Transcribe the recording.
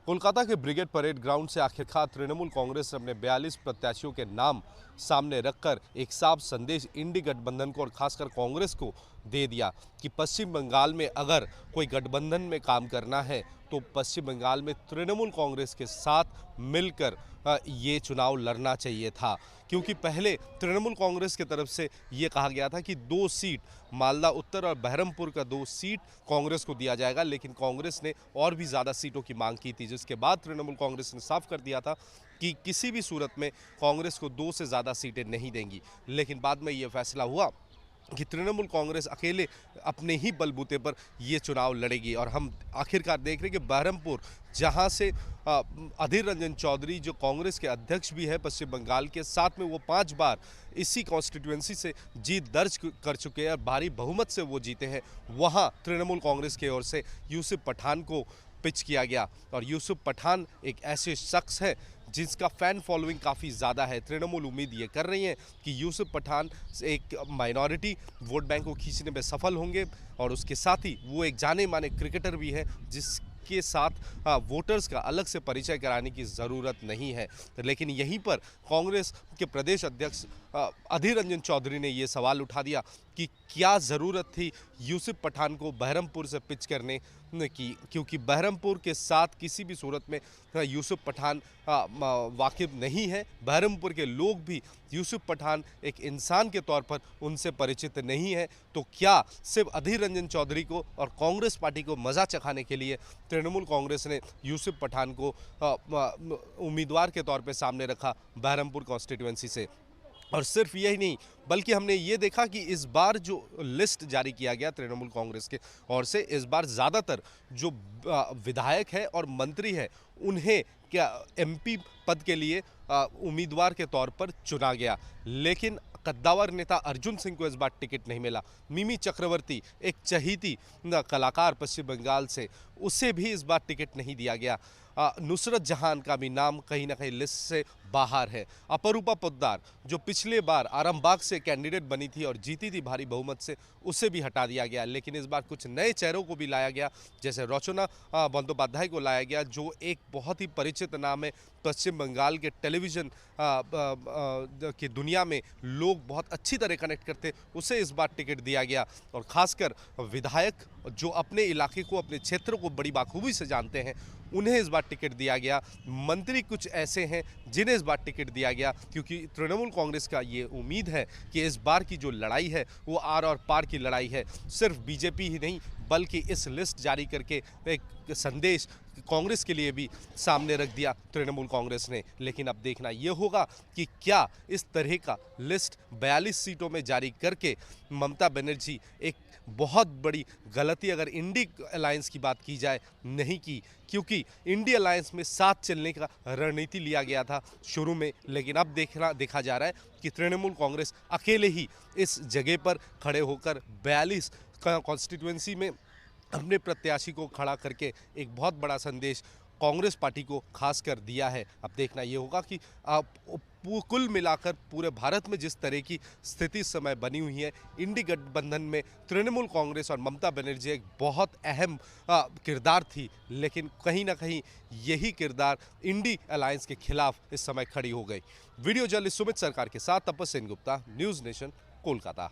कोलकाता के brigade parade ground से आखिरकार तृणमूल कांग्रेस ने अपने 42 प्रत्याशियों के नाम सामने रखकर एक साफ संदेश इंडी गठबंधन को और खासकर कांग्रेस को दे दिया कि पश्चिम बंगाल में अगर कोई गठबंधन में काम करना है तो पश्चिम बंगाल में तृणमूल कांग्रेस के साथ मिलकर ये चुनाव लड़ना चाहिए था। क्योंकि पहले तृणमूल कांग्रेस की तरफ से ये कहा गया था कि 2 सीट मालदा उत्तर और बहरमपुर का 2 सीट कांग्रेस को दिया जाएगा, लेकिन कांग्रेस ने और भी ज़्यादा सीटों की मांग की थी, जिसके बाद तृणमूल कांग्रेस ने साफ कर दिया था कि किसी भी सूरत में कांग्रेस को 2 से ज़्यादा सीटें नहीं देंगी। लेकिन बाद में ये फैसला हुआ कि तृणमूल कांग्रेस अकेले अपने ही बलबूते पर ये चुनाव लड़ेगी। और हम आखिरकार देख रहे हैं कि बहरमपुर, जहां से अधीर रंजन चौधरी जो कांग्रेस के अध्यक्ष भी है पश्चिम बंगाल के, साथ में वो 5 बार इसी कॉन्स्टिट्यूएंसी से जीत दर्ज कर चुके हैं और भारी बहुमत से वो जीते हैं, वहां तृणमूल कांग्रेस की ओर से यूसुफ पठान को पिच किया गया। और यूसुफ पठान एक ऐसे शख्स है जिसका फैन फॉलोइंग काफ़ी ज़्यादा है। तृणमूल उम्मीद ये कर रही है कि यूसुफ पठान एक माइनॉरिटी वोट बैंक को खींचने में सफल होंगे और उसके साथ ही वो एक जाने माने क्रिकेटर भी है जिसके साथ वोटर्स का अलग से परिचय कराने की ज़रूरत नहीं है। लेकिन यहीं पर कांग्रेस के प्रदेश अध्यक्ष अधीर रंजन चौधरी ने ये सवाल उठा दिया कि क्या ज़रूरत थी यूसुफ पठान को बहरमपुर से पिच करने की, क्योंकि बहरमपुर के साथ किसी भी सूरत में यूसुफ पठान वाकिफ नहीं है। बहरमपुर के लोग भी यूसुफ पठान एक इंसान के तौर पर उनसे परिचित नहीं है। तो क्या सिर्फ अधीर रंजन चौधरी को और कांग्रेस पार्टी को मज़ा चखाने के लिए तृणमूल कांग्रेस ने यूसुफ पठान को उम्मीदवार के तौर पर सामने रखा बहरमपुर कॉन्स्टिट्यूएंसी से? और सिर्फ यही नहीं, बल्कि हमने ये देखा कि इस बार जो लिस्ट जारी किया गया तृणमूल कांग्रेस के ओर से, इस बार ज़्यादातर जो विधायक है और मंत्री है उन्हें क्या एमपी पद के लिए उम्मीदवार के तौर पर चुना गया। लेकिन कद्दावर नेता अर्जुन सिंह को इस बार टिकट नहीं मिला। मिमी चक्रवर्ती, एक चहेती कलाकार पश्चिम बंगाल से, उसे भी इस बार टिकट नहीं दिया गया। नुसरत जहान का भी नाम कहीं ना कहीं लिस्ट से बाहर है। अपरूपा पोद्दार जो पिछले बार आरामबाग से कैंडिडेट बनी थी और जीती थी भारी बहुमत से, उसे भी हटा दिया गया। लेकिन इस बार कुछ नए चेहरों को भी लाया गया, जैसे रचना बंदोपाध्याय को लाया गया, जो एक बहुत ही परिचित नाम है पश्चिम बंगाल के टेलीविज़न की दुनिया में लोग बहुत अच्छी तरह कनेक्ट करते, उसे इस बार टिकट दिया गया। और ख़ासकर विधायक जो अपने इलाके को, अपने क्षेत्र को बड़ी बाखूबी से जानते हैं, उन्हें इस बार टिकट दिया गया। मंत्री कुछ ऐसे हैं जिन्हें इस बार टिकट दिया गया, क्योंकि तृणमूल कांग्रेस का ये उम्मीद है कि इस बार की जो लड़ाई है वो आर और पार की लड़ाई है। सिर्फ बीजेपी ही नहीं, बल्कि इस लिस्ट जारी करके एक संदेश कांग्रेस के लिए भी सामने रख दिया तृणमूल कांग्रेस ने। लेकिन अब देखना ये होगा कि क्या इस तरह का लिस्ट 42 सीटों में जारी करके ममता बनर्जी एक बहुत बड़ी गलती, अगर इंडी अलायंस की बात की जाए, नहीं की, क्योंकि इंडी अलायंस में साथ चलने का रणनीति लिया गया था शुरू में। लेकिन अब देखा जा रहा है कि तृणमूल कांग्रेस अकेले ही इस जगह पर खड़े होकर 42 कॉन्स्टिट्यूएंसी में अपने प्रत्याशी को खड़ा करके एक बहुत बड़ा संदेश कांग्रेस पार्टी को खास कर दिया है। अब देखना ये होगा कि कुल मिलाकर पूरे भारत में जिस तरह की स्थिति इस समय बनी हुई है, इंडी गठबंधन में तृणमूल कांग्रेस और ममता बनर्जी एक बहुत अहम किरदार थी, लेकिन कहीं ना कहीं यही किरदार इंडी अलायंस के खिलाफ इस समय खड़ी हो गई। वीडियो जर्नलिस्ट सुमित सरकार के साथ तपस्या सेन गुप्ता, न्यूज़ नेशन, कोलकाता।